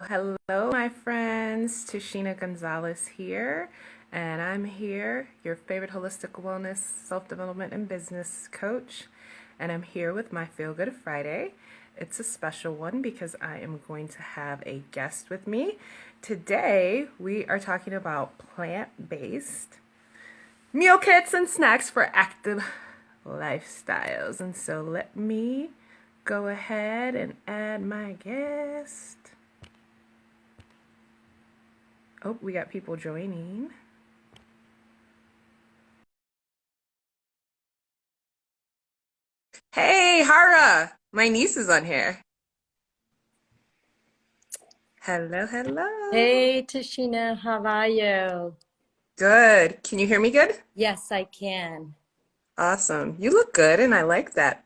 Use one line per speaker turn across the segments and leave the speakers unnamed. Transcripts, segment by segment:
Hello, my friends. Tashina Gonzalez here, and I'm here, your favorite holistic wellness, self development, and business coach. And I'm here with my Feel Good Friday. It's a special one because I am going to have a guest with me. Today, we are talking about plant based meal kits and snacks for active lifestyles. And so, let me go ahead and add my guest. Oh, we got people joining. Hey, Hara! My niece is on here. Hello, hello.
Hey, Tashina, how are you?
Good. Can you hear me good?
Yes, I can.
Awesome. You look good, and I like that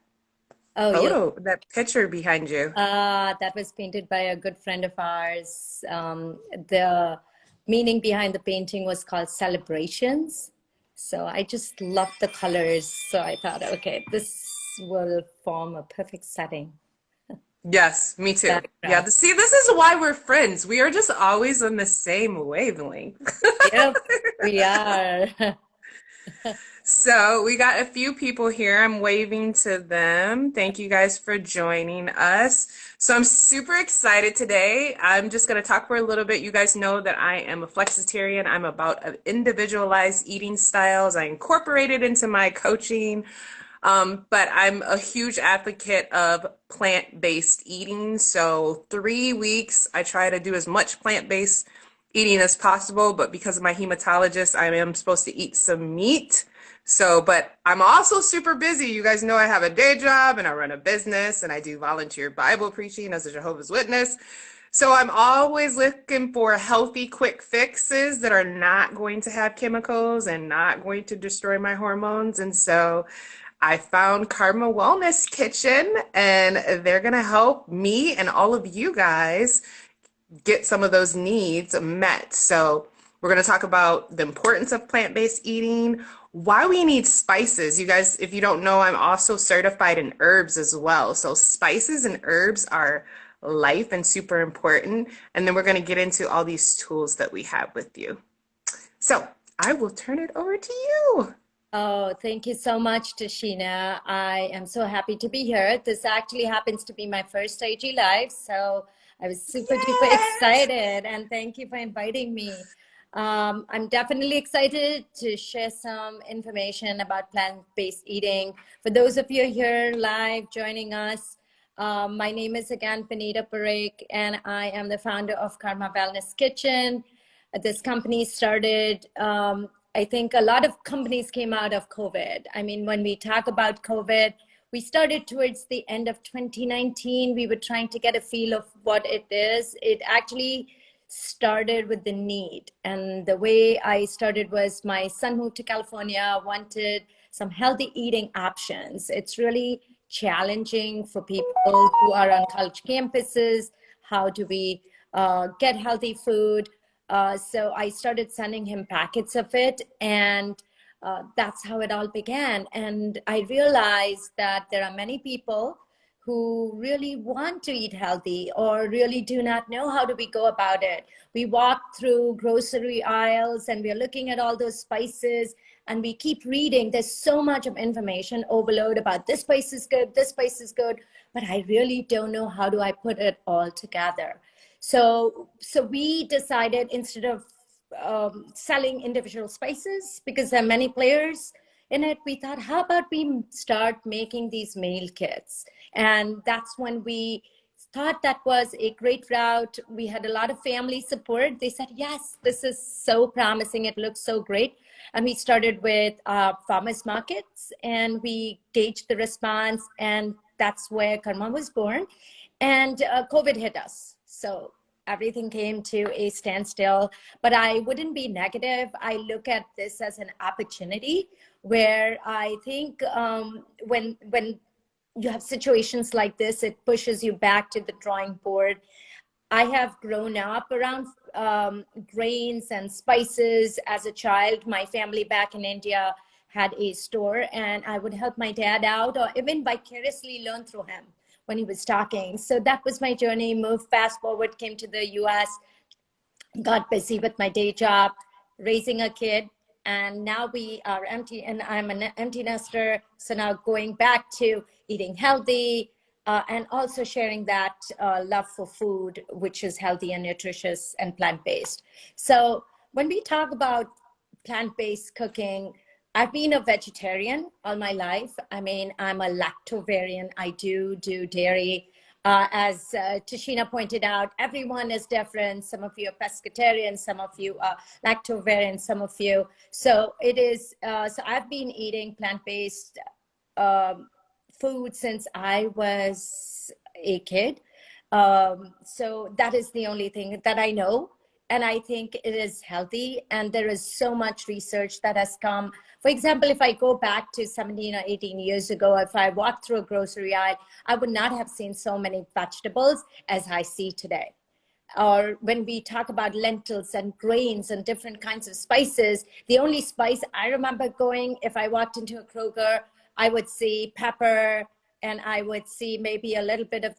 Oh, you.
that picture behind you.
That was painted by a good friend of ours. The meaning behind the painting was called Celebrations. So I just love the colors. So I thought, okay, this will form a perfect setting.
Yes, me too. Yeah,
Backdrop.
see, this is why we're friends. We are just always on the same wavelength.
Yep, we are.
So we got a few people here. I'm waving to them. Thank you guys for joining us. So I'm super excited today. I'm just going to talk for a little bit. You guys know that I am a flexitarian. I'm about individualized eating styles. I incorporate it into my coaching. But I'm a huge advocate of plant-based eating. So 3 weeks, I try to do as much plant-based eating as possible, but because of my hematologist, I am supposed to eat some meat. So, but I'm also super busy. You guys know I have a day job and I run a business and I do volunteer Bible preaching as a Jehovah's Witness. So I'm always looking for healthy, quick fixes that are not going to have chemicals and not going to destroy my hormones. And so I found Karma Wellness Kitchen and they're going to help me and all of you guys get some of those needs met. So we're going to talk about the importance of plant-based eating, why we need spices. You guys, if you don't know, I'm also certified in herbs as well. So spices and herbs are life and super important. And then we're going to get into all these tools that we have with you. So I will turn it over to you.
Oh, thank you so much, Tashina. I am so happy to be here. This actually happens to be my first IG Live, so I was super duper
Yes.
excited, and thank you for inviting me. I'm definitely excited to share some information about plant-based eating. For those of you here live joining us, my name is again Panita Parekh, and I am the founder of Karma Wellness Kitchen. This company started I think a lot of companies came out of COVID. I mean, when we talk about COVID, we started towards the end of 2019. We were trying to get a feel of what it is. It actually started with the need. And the way I started was my son moved to California, wanted some healthy eating options. It's really challenging for people who are on college campuses. How do we get healthy food? So I started sending him packets of it, and that's how it all began. And I realized that there are many people who really want to eat healthy or really do not know how do we go about it. We walk through grocery aisles and we're looking at all those spices and we keep reading. There's so much of information overload about this spice is good, this spice is good, but I really don't know how do I put it all together. So we decided instead of selling individual spices, because there are many players in it, we thought, how about we start making these meal kits? And that's when we thought that was a great route. We had a lot of family support. They said, yes, this is so promising. It looks so great. And we started with farmers markets and we gauged the response. And that's where Karma was born. And COVID hit us. So everything came to a standstill. But I wouldn't be negative. I look at this as an opportunity where I think when you have situations like this, it pushes you back to the drawing board. I have grown up around grains and spices as a child. My family back in India had a store, and I would help my dad out or even vicariously learn through him. when he was talking. So that was my journey. Moved fast forward, came to the US, got busy with my day job, raising a kid, and now we are empty, and I'm an empty nester. So now going back to eating healthy, and also sharing that love for food, which is healthy and nutritious and plant-based. So when we talk about plant-based cooking, I've been a vegetarian all my life. I mean, I'm a lactovarian. I do dairy. As Tashina pointed out, everyone is different. Some of you are pescatarian, some of you are lactovarian, some of you. So it is, so I've been eating plant-based food since I was a kid. So that is the only thing that I know. And I think it is healthy. And there is so much research that has come. For example, if I go back to 17 or 18 years ago, if I walked through a grocery aisle, I would not have seen so many vegetables as I see today. Or when we talk about lentils and grains and different kinds of spices, the only spice I remember going, if I walked into a Kroger, I would see pepper, and I would see maybe a little bit of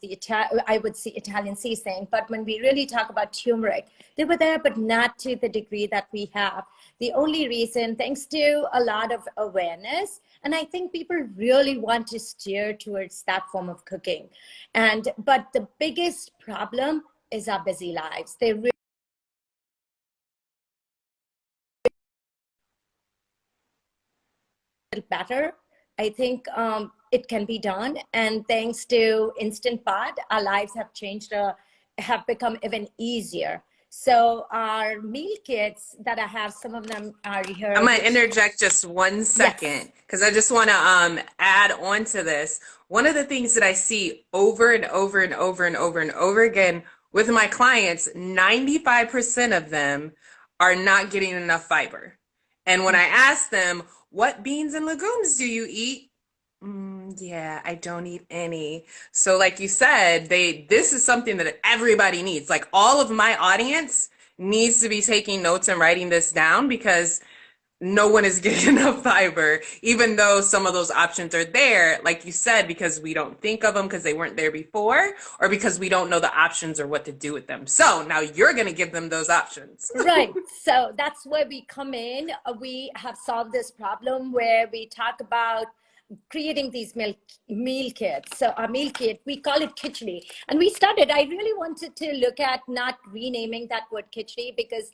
I would see Italian seasoning. But when we really talk about turmeric, they were there, but not to the degree that we have. The only reason, thanks to a lot of awareness, and I think people really want to steer towards that form of cooking. But the biggest problem is our busy lives. They really better. I think it can be done. And thanks to Instant Pot, our lives have changed, have become even easier. So our meal kits that I have, some of them are here.
I'm gonna interject just 1 second because I just want to add on to this. One of the things that I see over and over and over and over and over again with my clients, 95% of them are not getting enough fiber. And when I ask them, what beans and legumes do you eat? Yeah, I don't eat any. So like you said, this is something that everybody needs. Like all of my audience needs to be taking notes and writing this down because no one is getting enough fiber, even though some of those options are there, like you said, because we don't think of them because they weren't there before, or because we don't know the options or what to do with them. So now you're going to give them those options.
Right. So that's where we come in. We have solved this problem where we talk about creating these meal kits. So our meal kit, we call it khichdi. And I really wanted to look at not renaming that word khichdi because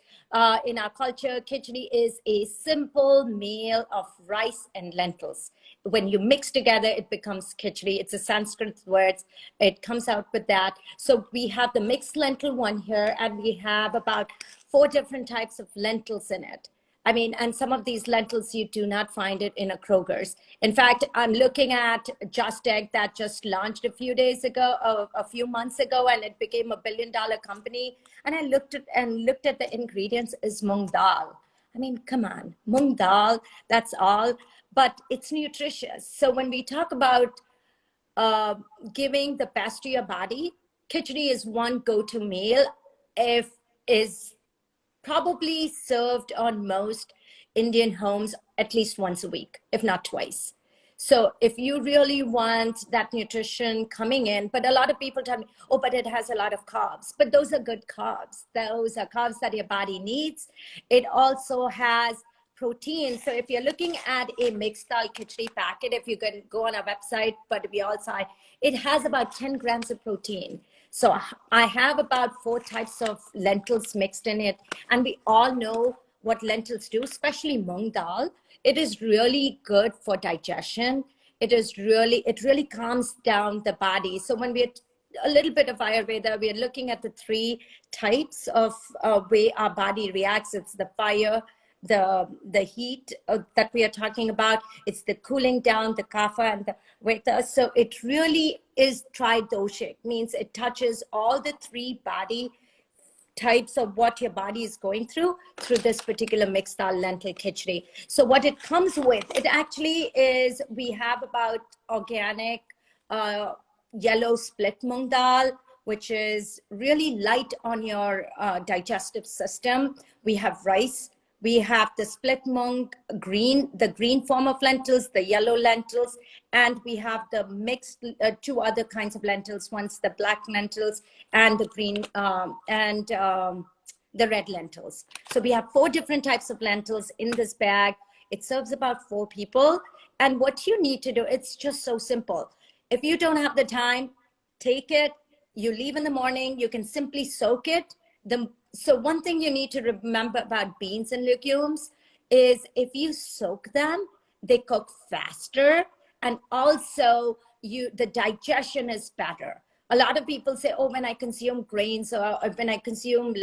in our culture, khichdi is a simple meal of rice and lentils. When you mix together, it becomes khichdi. It's a Sanskrit word. It comes out with that. So we have the mixed lentil one here, and we have about 4 different types of lentils in it. I mean, and some of these lentils, you do not find it in a Kroger's. In fact, I'm looking at Just Egg that just launched a few months ago, and it became $1 billion company. And I looked at the ingredients is mung dal. I mean, come on, mung dal, that's all, but it's nutritious. So when we talk about giving the best to your body, khichdi is one go-to meal. Is probably served on most Indian homes at least once a week, if not twice. So if you really want that nutrition coming in, but a lot of people tell me, oh, but it has a lot of carbs. But those are good carbs. Those are carbs that your body needs. It also has protein. So if you're looking at a mixed dal khichdi packet, if you can go on our website, but we also, it has about 10 grams of protein. So I have about 4 types of lentils mixed in it. And we all know what lentils do, especially mung dal. It is really good for digestion. It really calms down the body. So when we're a little bit of Ayurveda, we're looking at the 3 types of way our body reacts. It's the fire, the heat that we are talking about. It's the cooling down, the kapha and the vata. So it really is tridoshic, means it touches all the 3 body types of what your body is going through this particular mixed dal lentil khichdi. So what it comes with, it actually is, we have about organic yellow split mung dal, which is really light on your digestive system. We have rice, We have the split mung green, the green form of lentils, the yellow lentils, and we have the mixed two other kinds of lentils. One's the black lentils and the green the red lentils. So we have 4 different types of lentils in this bag. It serves about 4 people. And what you need to do, it's just so simple. If you don't have the time, take it. You leave in the morning, you can simply soak it. So one thing you need to remember about beans and legumes is if you soak them, they cook faster, and also the digestion is better. A lot of people say, oh, when I consume grains or when I consume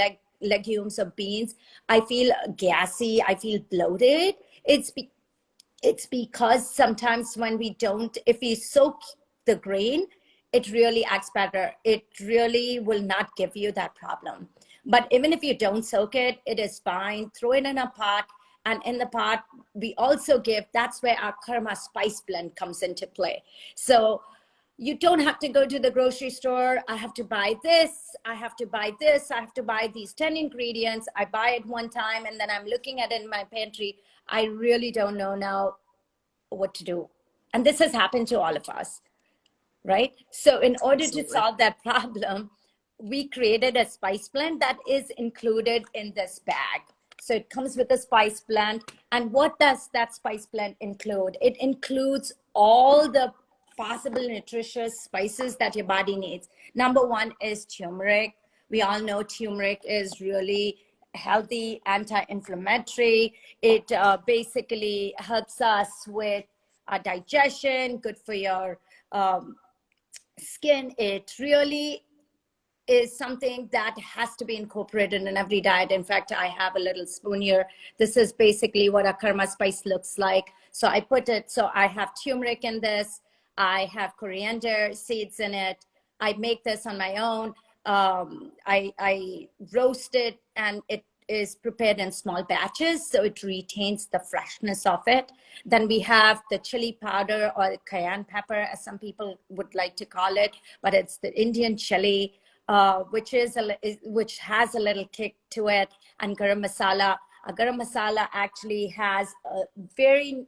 legumes or beans, I feel gassy, I feel bloated. It's because sometimes when we don't, if we soak the grain, it really acts better. It really will not give you that problem. But even if you don't soak it, it is fine. Throw it in a pot. And in the pot, we also give, that's where our Karma spice blend comes into play. So you don't have to go to the grocery store. I have to buy this. I have to buy this. I have to buy these 10 ingredients. I buy it one time and then I'm looking at it in my pantry. I really don't know now what to do. And this has happened to all of us, right? So in order to solve that problem, we created a spice blend that is included in this bag. So it comes with a spice blend. And what does that spice blend include? It includes all the possible nutritious spices that your body needs. Number 1 is turmeric. We all know turmeric is really healthy, anti-inflammatory. It basically helps us with digestion, good for your skin. It really is something that has to be incorporated in every diet. In fact, I have a little spoon here. This is basically what a karma spice looks like. So I put it, so I have turmeric in this. I have coriander seeds in it. I make this on my own. I roast it and it is prepared in small batches, so it retains the freshness of it. Then we have the chili powder, or cayenne pepper, as some people would like to call it, but it's the Indian chili, which has a little kick to it, and garam masala. Garam masala actually has a very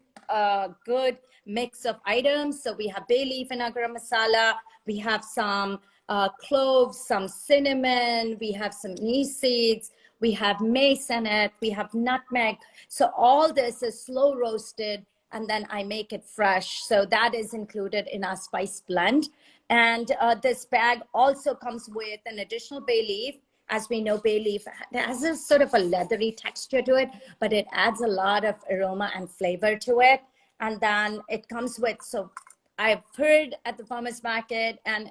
good mix of items. So we have bay leaf in our garam masala. We have some cloves, some cinnamon. We have some anise seeds. We have mace in it. We have nutmeg. So all this is slow roasted, and then I make it fresh. So that is included in our spice blend. And this bag also comes with an additional bay leaf. As we know, bay leaf has a sort of a leathery texture to it, but it adds a lot of aroma and flavor to it. And then it comes with, so I've heard at the farmers market and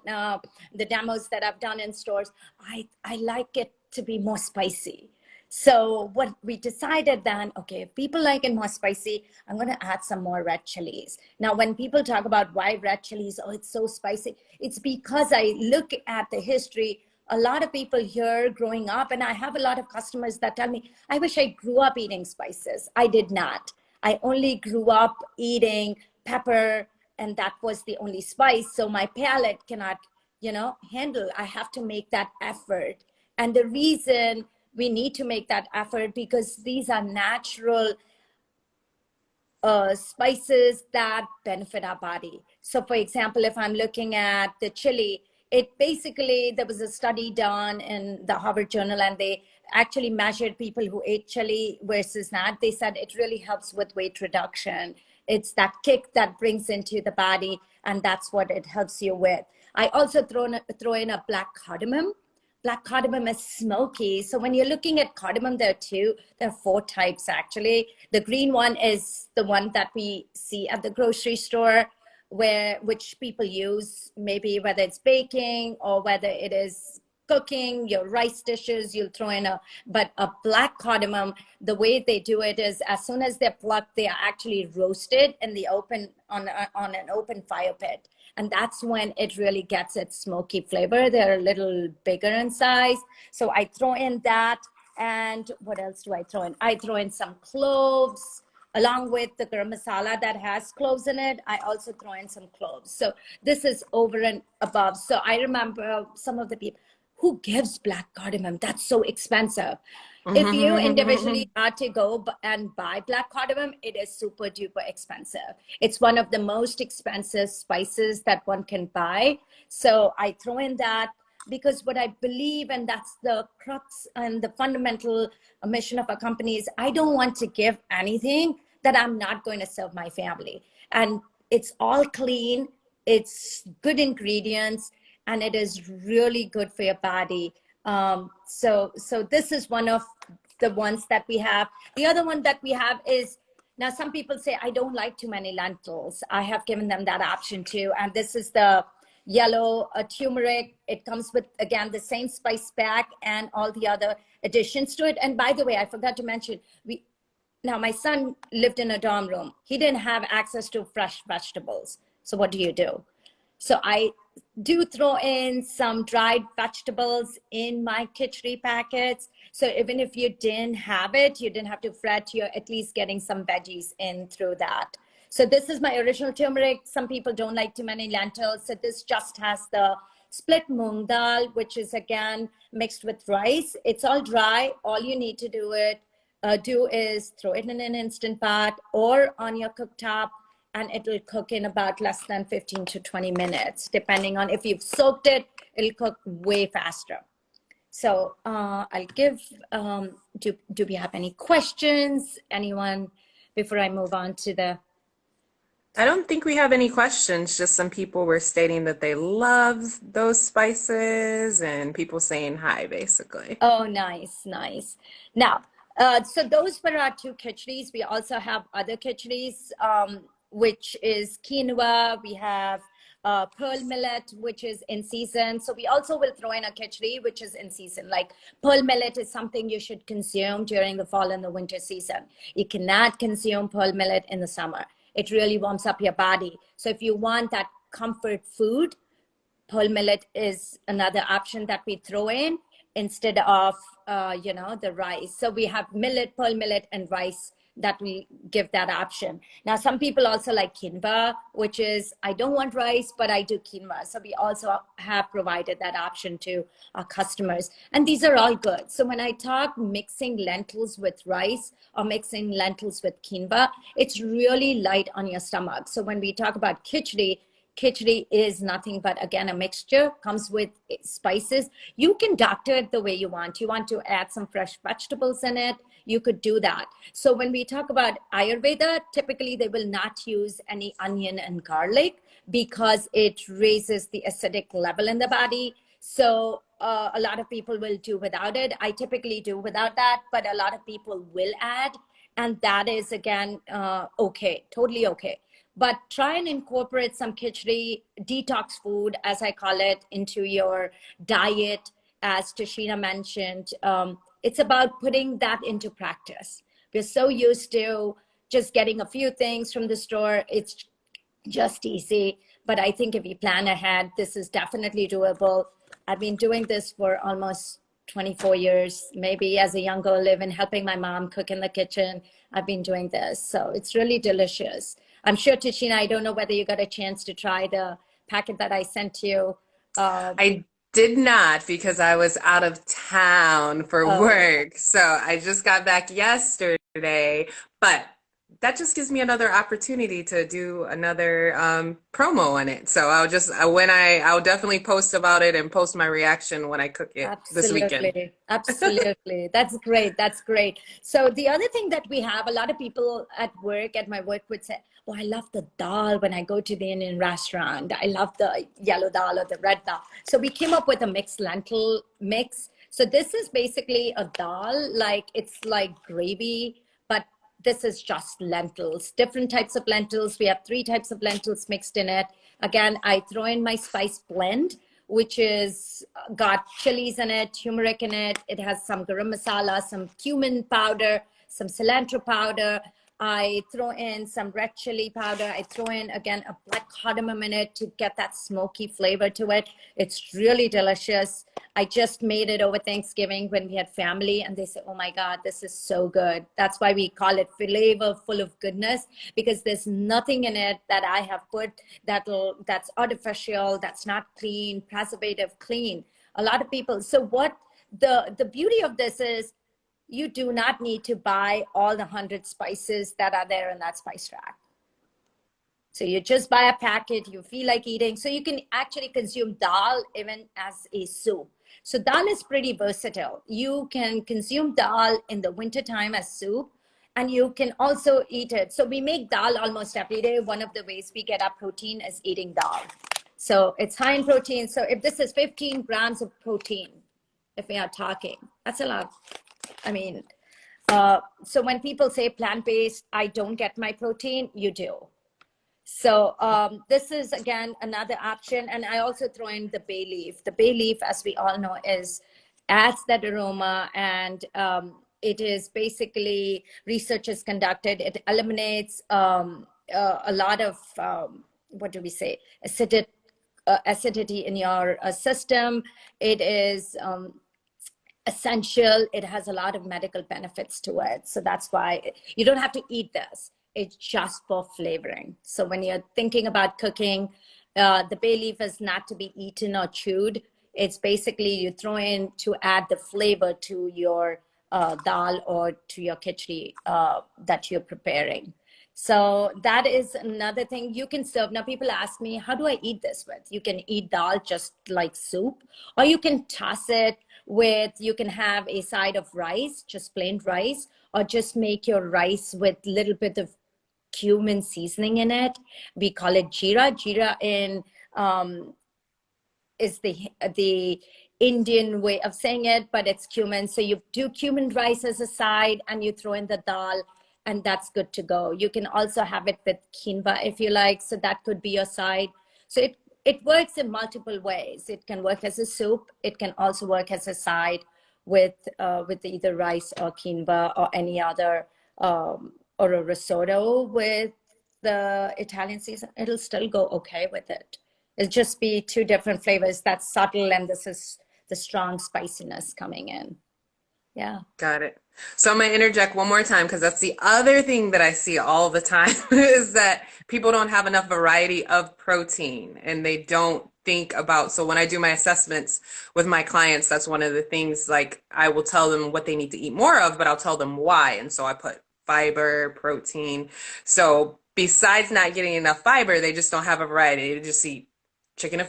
the demos that I've done in stores, I like it to be more spicy. So what we decided then, okay, if people like it more spicy, I'm going to add some more red chilies. Now, when people talk about why red chilies, oh, it's so spicy, it's because I look at the history. A lot of people here growing up, and I have a lot of customers that tell me, I wish I grew up eating spices. I did not. I only grew up eating pepper, and that was the only spice. So my palate cannot, handle. I have to make that effort. And the reason we need to make that effort, because these are natural spices that benefit our body. So for example, if I'm looking at the chili, it basically, there was a study done in the Harvard Journal, and they actually measured people who ate chili versus not. They said it really helps with weight reduction. It's that kick that brings into the body, and that's what it helps you with. I also throw in a black cardamom. Black cardamom is smoky. So when you're looking at cardamom, there are 4 types actually. The green one is the one that we see at the grocery store, which people use, maybe whether it's baking or whether it is cooking your rice dishes, you'll throw in but a black cardamom, the way they do it is as soon as they're plucked, they are actually roasted in the open, on an open fire pit. And that's when it really gets its smoky flavor. They're a little bigger in size. So I throw in that. And what else do I throw in? I throw in some cloves. Along with the garam masala that has cloves in it, I also throw in some cloves. So this is over and above. So I remember some of the people, who gives black cardamom? That's so expensive. If you individually are to go and buy black cardamom, it is super duper expensive. It's one of the most expensive spices that one can buy. So I throw in that because what I believe, and that's the crux and the fundamental mission of a company, is I don't want to give anything that I'm not going to serve my family. And it's all clean, it's good ingredients, and it is really good for your body. So this is one of the ones that we have. The other one that we have is, now some people say, I don't like too many lentils. I have given them that option too. And this is the yellow turmeric. It comes with, again, the same spice pack and all the other additions to it. And by the way, I forgot to mention, now my son lived in a dorm room. He didn't have access to fresh vegetables. So what do? So I do throw in some dried vegetables in my khichdi packets. So even if you didn't have it, you didn't have to fret, you're at least getting some veggies in through that. So this is my original turmeric. Some people don't like too many lentils. So this just has the split moong dal, which is again mixed with rice. It's all dry. All you need to do is throw it in an instant pot or on your cooktop, and it will cook in about less than 15 to 20 minutes. Depending on if you've soaked it, it'll cook way faster. So I'll give, do we have any questions? Anyone, before I move on to the...
I don't think we have any questions. Just some people were stating that they love those spices and people saying hi, basically.
Oh, nice, nice. Now, so those were our two khichdis. We also have other khichdis, which is quinoa. We have pearl millet, which is in season. So we also will throw in a khichdi, which is in season. Like pearl millet is something you should consume during the fall and the winter season. You cannot consume pearl millet in the summer. It really warms up your body. So if you want that comfort food, pearl millet is another option that we throw in instead of, the rice. So we have millet, pearl millet, and rice that we give that option. Now, some people also like quinoa, which is, I don't want rice, but I do quinoa. So we also have provided that option to our customers. And these are all good. So when I talk mixing lentils with rice or mixing lentils with quinoa, it's really light on your stomach. So when we talk about khichdi, khichdi is nothing but, again, a mixture, comes with spices. You can doctor it the way you want. You want to add some fresh vegetables in it, you could do that. So when we talk about Ayurveda, typically they will not use any onion and garlic because it raises the acidic level in the body. So a lot of people will do without it. I typically do without that, but a lot of people will add. And that is, again, okay, totally okay. But try and incorporate some khichdi, detox food, as I call it, into your diet. As Tashina mentioned, it's about putting that into practice. We're so used to just getting a few things from the store. It's just easy. But I think if you plan ahead, this is definitely doable. I've been doing this for almost 24 years, maybe as a young girl living, helping my mom cook in the kitchen. I've been doing this. So it's really delicious. I'm sure, Tashina, I don't know whether you got a chance to try the packet that I sent you.
I did not because I was out of town for
Oh,
work. So I just got back yesterday, but that just gives me another opportunity to do another promo on it. So I'll definitely post about it and post my reaction when I cook it this weekend.
absolutely. Absolutely. That's great. That's great. So the other thing that we have, a lot of people at work, at my work, would say, oh, I love the dal when I go to the Indian restaurant. I love the yellow dal or the red dal. So we came up with a mixed lentil mix. So this is basically a dal, like it's like gravy, but this is just lentils, different types of lentils. We have 3 types of lentils mixed in it. Again, I throw in my spice blend, which is got chilies in it, turmeric in it. It has some garam masala, some cumin powder, some cilantro powder. I throw in some red chili powder. I throw in, again, a black cardamom in it to get that smoky flavor to it. It's really delicious. I just made it over Thanksgiving when we had family, and they said, oh my God, this is so good. That's why we call it flavor full of goodness, because there's nothing in it that I have put that's artificial, that's not clean, preservative clean. A lot of people. So what the beauty of this is, you do not need to buy all the 100 spices that are there in that spice rack. So you just buy a packet, you feel like eating. So you can actually consume dal even as a soup. So dal is pretty versatile. You can consume dal in the wintertime as soup, and you can also eat it. So we make dal almost every day. One of the ways we get our protein is eating dal. So it's high in protein. So if this is 15 grams of protein, if we are talking, that's a lot. I mean, so when people say plant-based, I don't get my protein, you do. So this is, again, another option. And I also throw in the bay leaf. The bay leaf, as we all know, adds that aroma, and it is basically, research is conducted. It eliminates a lot of, what do we say, acidity in your system. It is essential. It has a lot of medical benefits to it. So that's why you don't have to eat this. It's just for flavoring. So when you're thinking about cooking, the bay leaf is not to be eaten or chewed. It's basically you throw in to add the flavor to your dal or to your khichdi that you're preparing. So that is another thing you can serve. Now people ask me, how do I eat this with? You can eat dal just like soup, or you can toss it with, you can have a side of rice, just plain rice, or just make your rice with a little bit of cumin seasoning in it. We call it jeera. Jeera in is the Indian way of saying it, but it's cumin. So you do cumin rice as a side, and you throw in the dal, and that's good to go. You can also have it with quinoa if you like. So that could be your side. So it works in multiple ways. It can work as a soup. It can also work as a side with either rice or quinoa or any other, or a risotto with the Italian season. It'll still go okay with it. It'll just be two different flavors that's subtle, and this is the strong spiciness coming in. Yeah.
Got it. So I'm gonna interject one more time because that's the other thing that I see all the time is that people don't have enough variety of protein and they don't think about. So when I do my assessments with my clients, that's one of the things, like I will tell them what they need to eat more of, but I'll tell them why. And so I put fiber, protein. So besides not getting enough fiber, they just don't have a variety. They just eat chicken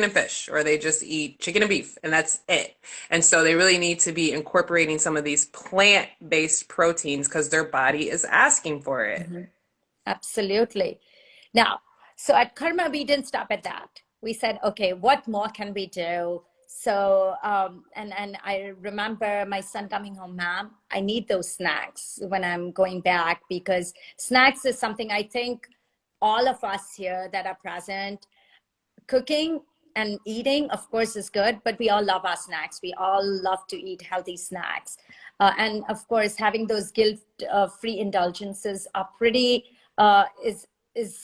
and fish, or they just eat chicken and beef, and that's it. And so they really need to be incorporating some of these plant-based proteins because their body is asking for it.
Mm-hmm. Absolutely. Now, so at Karma, we didn't stop at that. We said, okay, what more can we do? So, and I remember my son coming home, Mom, I need those snacks when I'm going back, because snacks is something I think all of us here that are present, cooking and eating, of course, is good, but we all love our snacks. We all love to eat healthy snacks. And of course, having those guilt-free indulgences are pretty,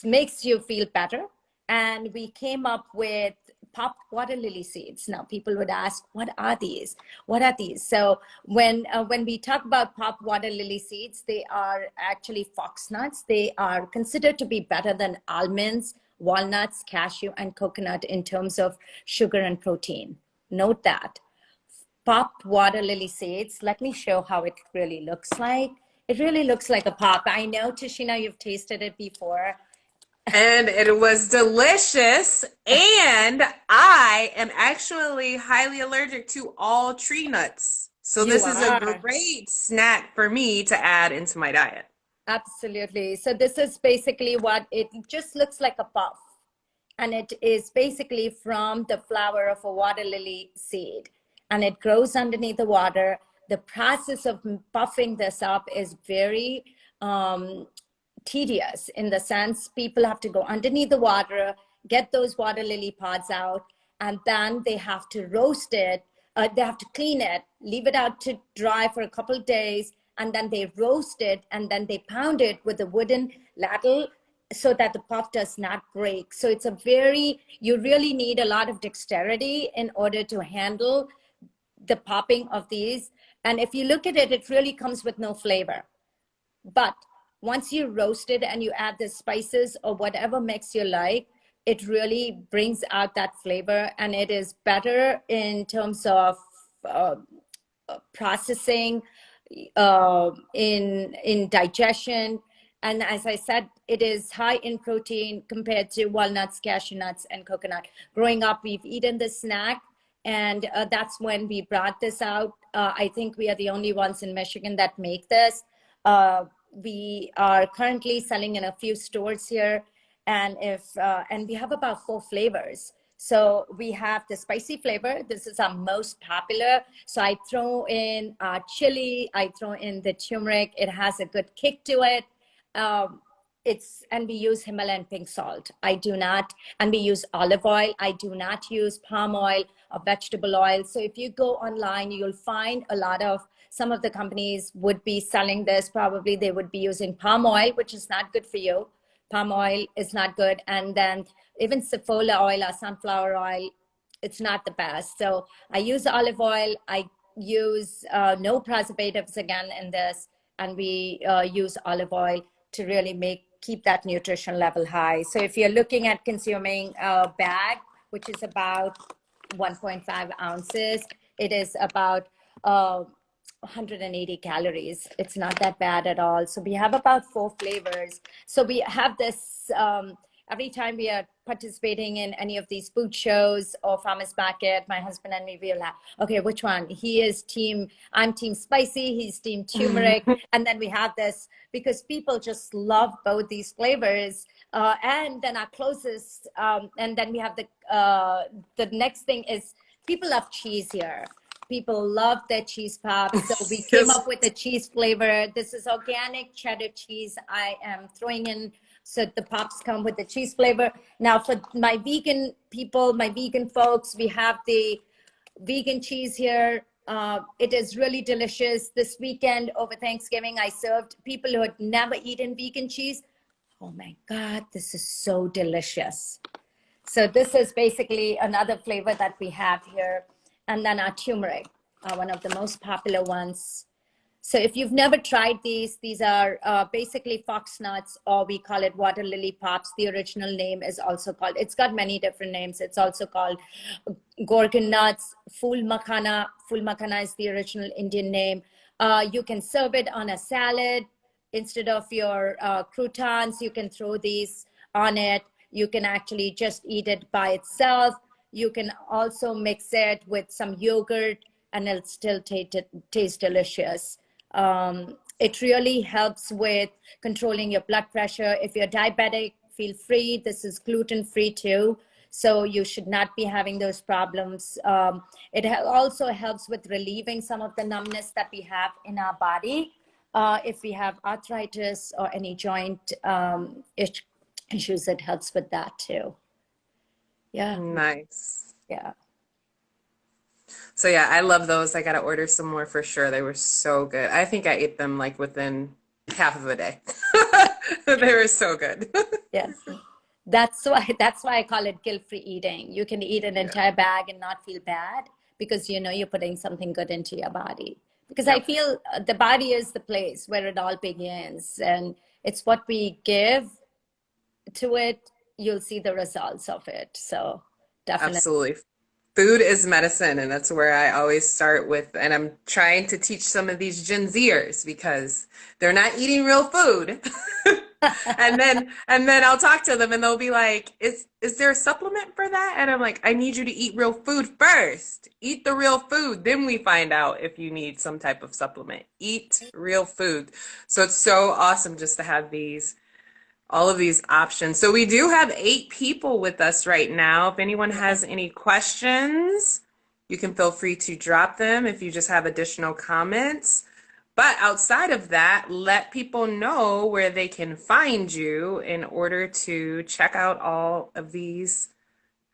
makes you feel better. And we came up with popped water lily seeds. Now, people would ask, what are these? What are these? So when we talk about popped water lily seeds, they are actually fox nuts. They are considered to be better than almonds, walnuts, cashew, and coconut in terms of sugar and protein. Note that. Popped water lily seeds. Let me show how it really looks like. It really looks like a pop. I know, Tashina, you've tasted it before.
And it was delicious. And I am actually highly allergic to all tree nuts. So this is a great snack for me to add into my diet.
Absolutely. So this is basically what it just looks like a puff. And it is basically from the flower of a water lily seed. And it grows underneath the water. The process of puffing this up is very tedious, in the sense people have to go underneath the water, get those water lily pods out, and then they have to roast it. They have to clean it, leave it out to dry for a couple of days, and then they roast it, and then they pound it with a wooden ladle so that the puff does not break. So it's you really need a lot of dexterity in order to handle the popping of these. And if you look at it, it really comes with no flavor. But once you roast it and you add the spices or whatever mix you like, it really brings out that flavor, and it is better in terms of processing. in digestion. And as I said, it is high in protein compared to walnuts, cashew nuts, and coconut. Growing up, we've eaten this snack, and that's when we brought this out. I think we are the only ones in Michigan that make this. We are currently selling in a few stores here, and and we have about 4 flavors. So we have the spicy flavor. This is our most popular. So I throw in chili, I throw in the turmeric. It has a good kick to it. Um, and we use Himalayan pink salt. I do not, and we use olive oil. I do not use palm oil or vegetable oil. So if you go online, you'll find a lot of, some of the companies would be selling this. Probably they would be using palm oil, which is not good for you. Palm oil is not good. And then even safflower oil or sunflower oil, it's not the best. So I use olive oil. I use no preservatives again in this, and we use olive oil to really keep that nutrition level high. So if you're looking at consuming a bag, which is about 1.5 ounces, it is about 180 calories. It's not that bad at all. So we have about 4 flavors. So we have this every time we are participating in any of these food shows or farmers market. My husband and me, we'll have, okay, which one? I'm team spicy, he's team turmeric. And then we have this because people just love both these flavors. And then our closest, and then we have the next thing is people love cheese here. People love their cheese pops. So we came up with a cheese flavor. This is organic cheddar cheese I am throwing in. So the pops come with the cheese flavor. Now for my vegan people, my vegan folks, we have the vegan cheese here. It is really delicious. This weekend over Thanksgiving, I served people who had never eaten vegan cheese. Oh my God, this is so delicious. So this is basically another flavor that we have here. And then our turmeric, one of the most popular ones. So if you've never tried these are basically fox nuts, or we call it water lily pops. The original name is also called, it's got many different names. It's also called Gorgon Nuts, Ful Makhana. Ful Makhana is the original Indian name. You can serve it on a salad. Instead of your croutons, you can throw these on it. You can actually just eat it by itself. You can also mix it with some yogurt, and it'll still taste delicious. It really helps with controlling your blood pressure. If you're diabetic, feel free. This is gluten-free too, so you should not be having those problems. It also helps with relieving some of the numbness that we have in our body. If we have arthritis or any joint issues, it helps with that too. Yeah.
Nice.
Yeah.
So yeah, I love those. I gotta order some more for sure. They were so good. I think I ate them like within half of a day. They were so good.
Yes. That's why I call it guilt-free eating. You can eat an entire bag and not feel bad because you know you're putting something good into your body. Because I feel the body is the place where it all begins, and it's what we give to it, you'll see the results of it. So definitely.
Absolutely. Food is medicine, and that's where I always start with. And I'm trying to teach some of these Gen Zers because they're not eating real food. And then I'll talk to them and they'll be like, is there a supplement for that? And I'm like, I need you to eat real food first. Eat the real food. Then we find out if you need some type of supplement. Eat real food. So it's so awesome just to have all of these options. So we do have 8 people with us right now. If anyone has any questions, you can feel free to drop them if you just have additional comments. But outside of that, let people know where they can find you in order to check out all of these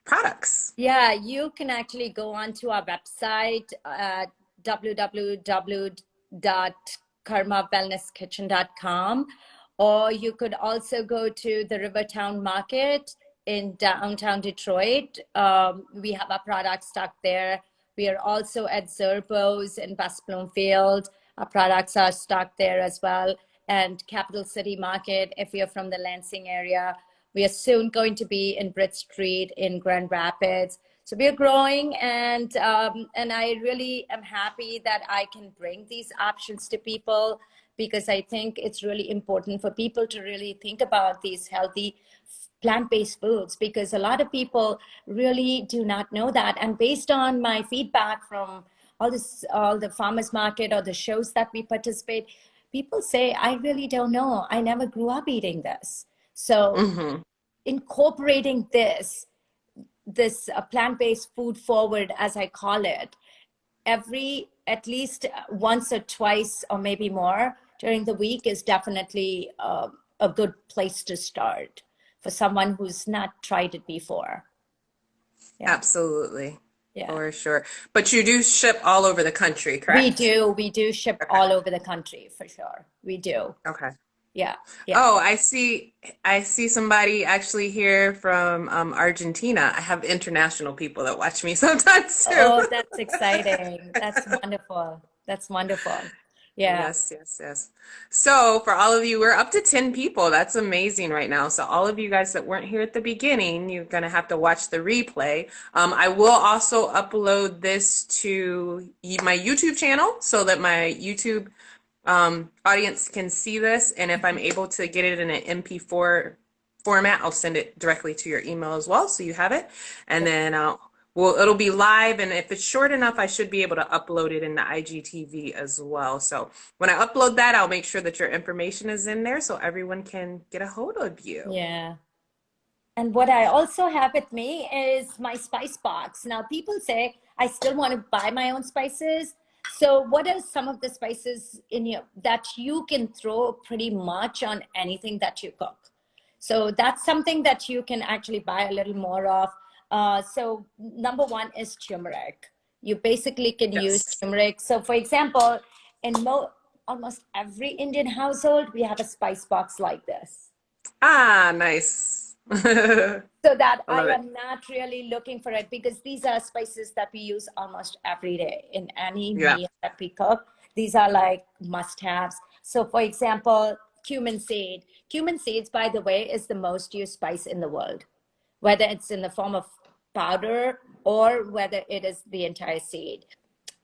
products.
Yeah, you can actually go onto our website at www.karmawellnesskitchen.com, or you could also go to the Rivertown Market in downtown Detroit. We have our products stocked there. We are also at Zerbo's in West Bloomfield. Our products are stocked there as well. And Capital City Market, if you're from the Lansing area. We are soon going to be in Britt Street in Grand Rapids. So we're growing, and I really am happy that I can bring these options to people, because I think it's really important for people to really think about these healthy plant-based foods, because a lot of people really do not know that. And based on my feedback from all the farmers market or the shows that we participate, people say, I really don't know, I never grew up eating this. So
Hmm.
incorporating this plant-based food forward, as I call it, at least once or twice or maybe more during the week is definitely a good place to start for someone who's not tried it before. Yeah,
Absolutely.
yeah.
For sure. But you do ship all over the country, correct?
We do ship
Okay.
all over the country for sure. We do.
Okay.
Yeah, yeah.
Oh, I see somebody actually here from Argentina. I have international people that watch me sometimes too.
Oh, that's exciting. That's wonderful. That's wonderful. Yeah,
Yes, yes, yes. So for all of you, we're up to 10 people. That's amazing right now. So all of you guys that weren't here at the beginning, you're gonna have to watch the replay. I will also upload this to my YouTube channel so that my YouTube audience can see this. And if I'm able to get it in an MP4 format, I'll send it directly to your email as well, so you have it. And then it'll be live, and if it's short enough, I should be able to upload it in the IGTV as well. So when I upload that, I'll make sure that your information is in there so everyone can get a hold of you.
yeah. And what I also have with me is my spice box. Now, people say I still want to buy my own spices. So, what are some of the spices in your that you can throw pretty much on anything that you cook? So that's something that you can actually buy a little more of. So number one is turmeric. You basically can use
Yes.
turmeric. So, for example, in almost every Indian household, we have a spice box like this,
Ah, nice. I
so that I
love it.
am not really looking for it, because these are spices that we use almost every day in any
Yeah.
meal that we cook. These are like must-haves. So, for example, cumin seed. Cumin seeds, by the way, is the most used spice in the world, whether it's in the form of powder or whether it is the entire seed.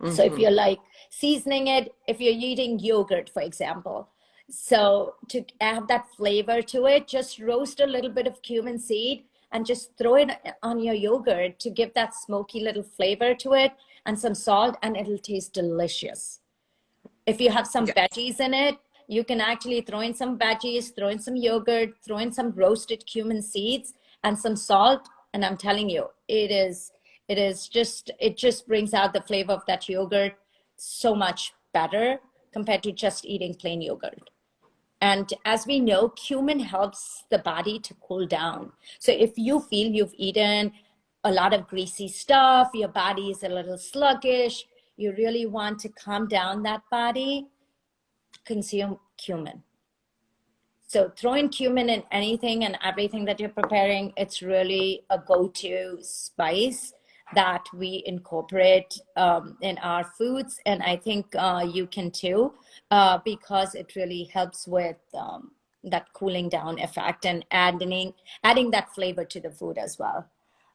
So if
Hmm.
you're like seasoning it, if you're eating yogurt, for example, so to add that flavor to it, just roast a little bit of cumin seed and just throw it on your yogurt to give that smoky little flavor to it, and some salt, and it'll taste delicious. If you have some
Yes.
veggies in it, you can actually throw in some veggies, throw in some yogurt, throw in some roasted cumin seeds and some salt. And I'm telling you, it just brings out the flavor of that yogurt so much better compared to just eating plain yogurt. And as we know, cumin helps the body to cool down. So if you feel you've eaten a lot of greasy stuff, your body is a little sluggish, you really want to calm down that body, consume cumin. So throw in cumin in anything and everything that you're preparing. It's really a go-to spice that we incorporate in our foods. And I think you can too, because it really helps with that cooling down effect and adding that flavor to the food as well.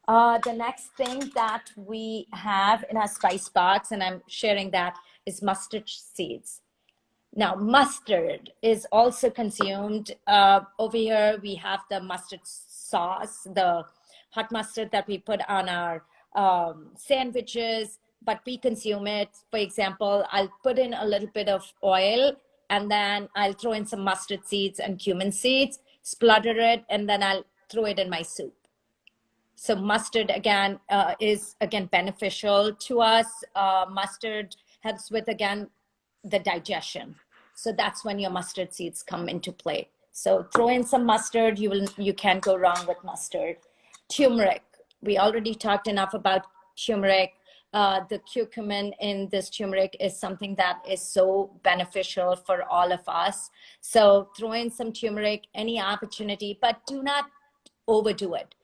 The next thing that we have in our spice box, and I'm sharing that, is mustard seeds. Now, mustard is also consumed. Over here, we have the mustard sauce, the hot mustard that we put on our sandwiches, but we consume it. For example, I'll put in a little bit of oil, and then I'll throw in some mustard seeds and cumin seeds, splutter it, and then I'll throw it in my soup. So mustard again is again beneficial to us. Mustard helps with again the digestion. So that's when your mustard seeds come into play. So throw in some mustard. You can't go wrong with mustard. Turmeric. We already talked enough about turmeric. The curcumin in this turmeric is something that is so beneficial for all of us. So throw in some turmeric any opportunity, but do not overdo it.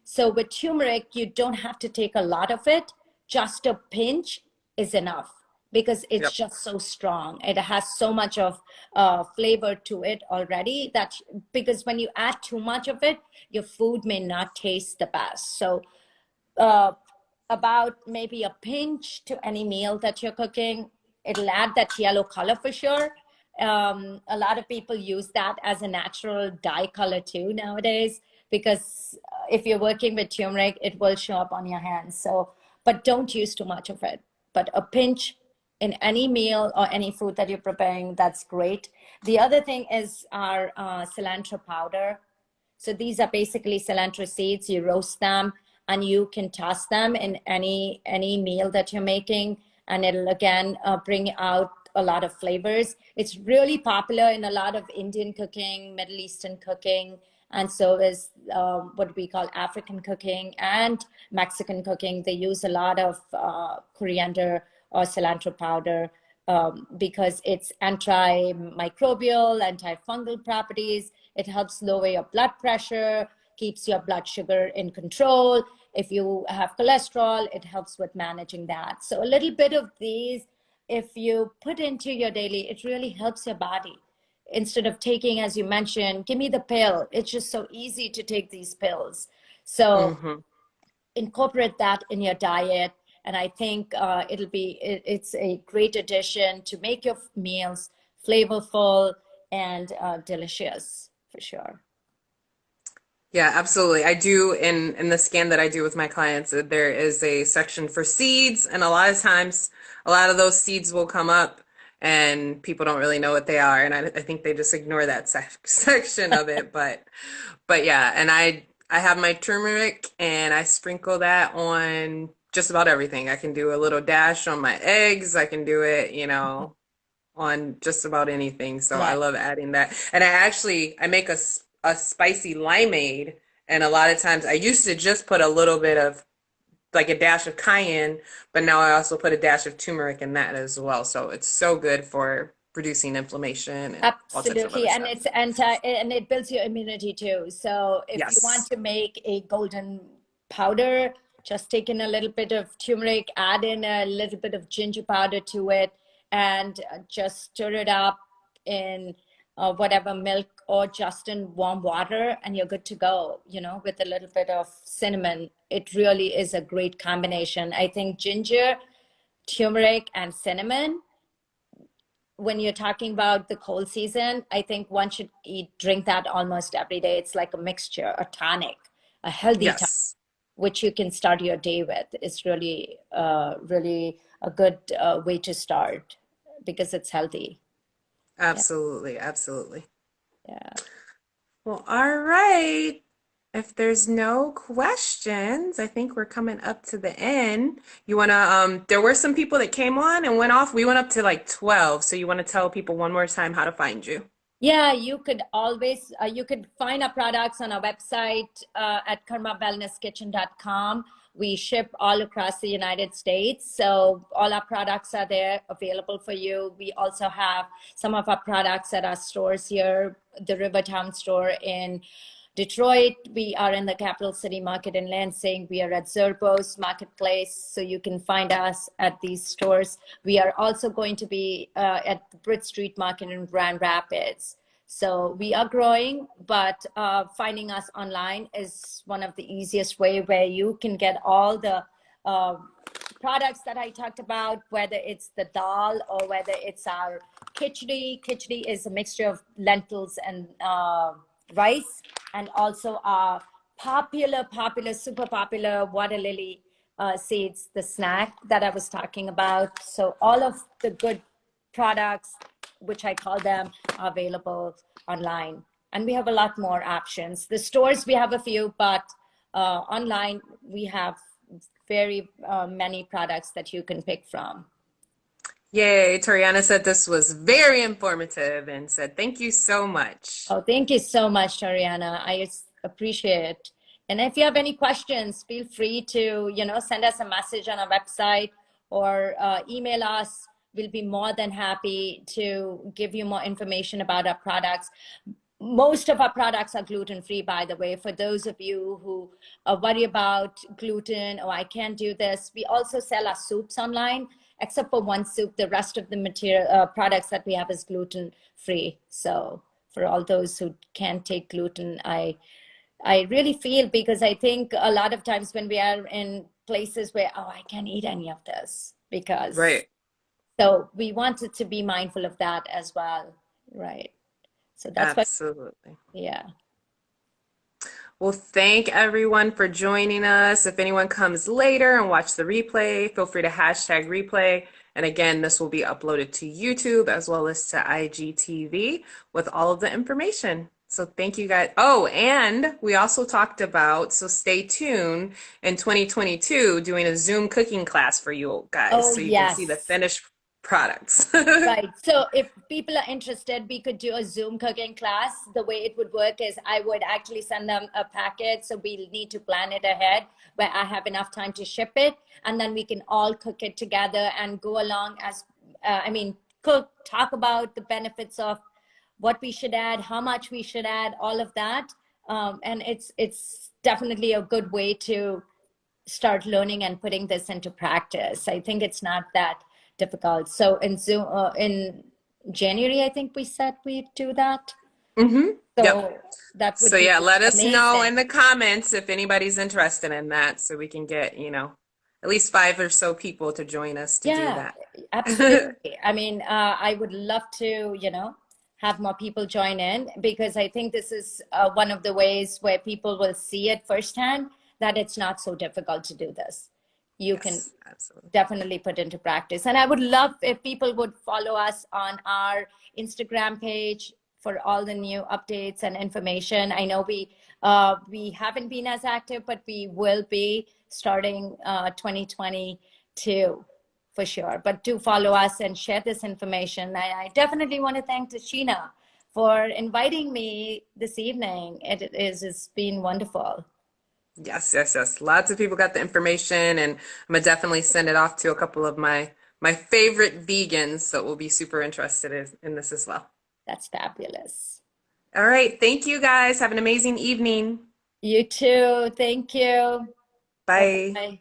So with turmeric, you don't have to take a lot of it. Just a pinch is enough, because it's
Yep.
just so strong. It has so much of flavor to it already, that because when you add too much of it, your food may not taste the best. So about maybe a pinch to any meal that you're cooking. It'll add that yellow color for sure. A lot of people use that as a natural dye color too nowadays, because if you're working with turmeric, it will show up on your hands. So, but don't use too much of it. But a pinch in any meal or any food that you're preparing, that's great. The other thing is our cilantro powder. So these are basically cilantro seeds. You roast them and you can toss them in any meal that you're making, and it'll again bring out a lot of flavors. It's really popular in a lot of Indian cooking, Middle Eastern cooking, and so is what we call African cooking and Mexican cooking. They use a lot of coriander or cilantro powder because it's antimicrobial, antifungal properties. It helps lower your blood pressure, keeps your blood sugar in control. If you have cholesterol, it helps with managing that. So a little bit of these, if you put into your daily, it really helps your body. Instead of taking, as you mentioned, give me the pill. It's just so easy to take these pills. So
Hmm.
incorporate that in your diet. And I think it's a great addition to make your meals flavorful and delicious for sure.
Yeah, absolutely. I do in the scan that I do with my clients, there is a section for seeds, and a lot of times, a lot of those seeds will come up, and people don't really know what they are, and I think they just ignore that section of it. But yeah, and I have my turmeric, and I sprinkle that on just about everything. I can do a little dash on my eggs. I can do it, on just about anything. So I
Right.
love adding that. And I make a spicy limeade. And a lot of times I used to just put a little bit of like a dash of cayenne, but now I also put a dash of turmeric in that as well. So it's so good for reducing inflammation and all types of
Absolutely.
other
And
stuff.
it's and it builds your immunity too. So if you want
Yes.
to make a golden powder, just take in a little bit of turmeric, add in a little bit of ginger powder to it, and just stir it up in whatever milk or just in warm water, and you're good to go, with a little bit of cinnamon. It really is a great combination. I think ginger, turmeric, and cinnamon, when you're talking about the cold season, I think one should drink that almost every day. It's like a mixture, a tonic, a healthy tonic,
Yes.
which you can start your day with. It's really, really a good way to start because it's healthy. Yeah,
Absolutely. Absolutely.
yeah.
Well, all right. If there's no questions, I think we're coming up to the end. You wanna, there were some people that came on and went off. We went up to like 12. So you want to tell people one more time how to find you?
Yeah, you could always, you could find our products on our website at karmawellnesskitchen.com. We ship all across the United States. So all our products are there available for you. We also have some of our products at our stores here, the Rivertown store in Detroit. We are in the Capital City Market in Lansing. We are at Zerbo's Marketplace, so you can find us at these stores. We are also going to be at the Bridge Street Market in Grand Rapids. So we are growing, but finding us online is one of the easiest way where you can get all the uh, products that I talked about, whether it's the dal or whether it's our khichdi. Khichdi is a mixture of lentils and rice, and also our super popular water lily seeds, the snack that I was talking about. So all of the good products, which I call them, are available online. And we have a lot more options. The stores, we have a few, but online, we have very many products that you can pick from.
Yay, Toriana said this was very informative and said thank you so much.
Oh, thank you so much, Ariana. Appreciate it. And if you have any questions, feel free to, send us a message on our website or email us. We'll be more than happy to give you more information about our products. Most of our products are gluten-free, by the way, for those of you who worry about gluten, or I can't do this. We also sell our soups online, except for one soup. The rest of the material products that we have is gluten-free. So for all those who can't take gluten, I really feel, because I think a lot of times when we are in places where, oh, I can't eat any of this because,
Right.
so we wanted to be mindful of that as well, right? So that's why,
Absolutely.
yeah.
Well, thank everyone for joining us. If anyone comes later and watch the replay, feel free to hashtag replay. And again, this will be uploaded to YouTube as well as to IGTV with all of the information. So thank you guys. Oh, and we also talked about, so stay tuned in 2022, doing a Zoom cooking class for you guys
Oh,
so you can see the
yes.
finished products.
Right. So if people are interested, we could do a Zoom cooking class. The way it would work is I would actually send them a packet. So we'll need to plan it ahead where I have enough time to ship it. And then we can all cook it together and go along as, cook, talk about the benefits of what we should add, how much we should add, all of that. And it's definitely a good way to start learning and putting this into practice. I think it's not that difficult. So in Zoom, in January, I think we said we'd do that.
hmm Yep.
So that
So
would be
yeah, let us know
amazing.
in the comments if anybody's interested in that so we can get, at least 5 or so people to join us to do
Yeah,
that.
absolutely. I would love to, have more people join in because I think this is one of the ways where people will see it firsthand that it's not so difficult to do this. You can
Yes, absolutely.
definitely put into practice. And I would love if people would follow us on our Instagram page for all the new updates and information. I know we haven't been as active, but we will be starting 2022 for sure. But do follow us and share this information. I definitely want to thank Tashina for inviting me this evening. It's been wonderful.
Yes, yes, yes. Lots of people got the information, and I'm gonna definitely send it off to a couple of my favorite vegans that will be super interested in this as well.
That's fabulous.
All right, thank you guys. Have an amazing evening.
You too. Thank you. Bye
Bye.
bye.